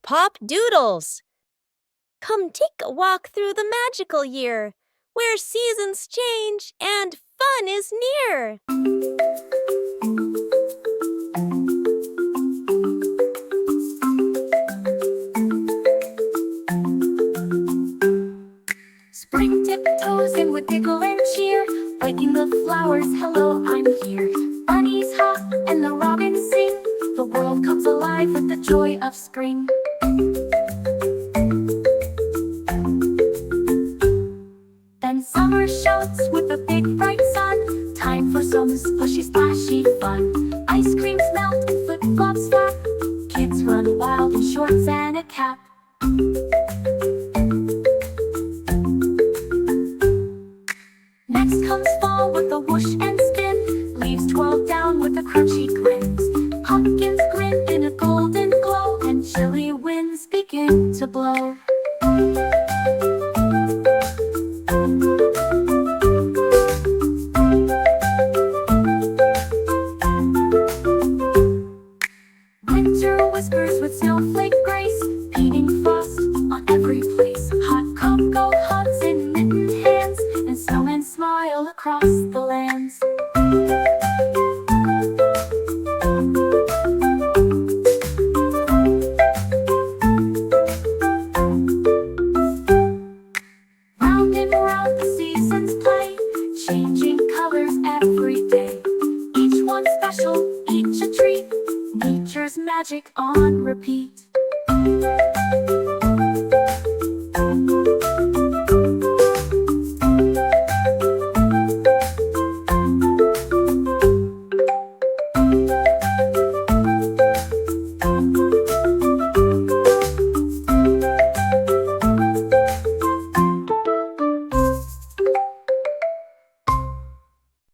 PopDoodlezz. Come take a walk through the magical year, where seasons change and fun is near. Spring tiptoes in with giggle and cheer, waking the flowers, hello, I'm here. Bunnies hop and the robins sing, the world comes alive with the joy of spring. Then summer shouts with a big bright sun, time for some splashy splashy fun. Ice creams melt and flip-flops flap, kids run wild in shorts and a cap. Next comes fall with a whoosh and spin, leaves twirl down with a crunchy grins. Pumpkins grin in a golden glow, and chilly winds begin to blow. Winter whispers with snowflake grace, beating frost on every place. Hot cocoa hugs in mittened hands, and snowmen smile across the lands. Round and round the seasons play, changing colors every day. Each one special, each a treat, nature's magic on repeat.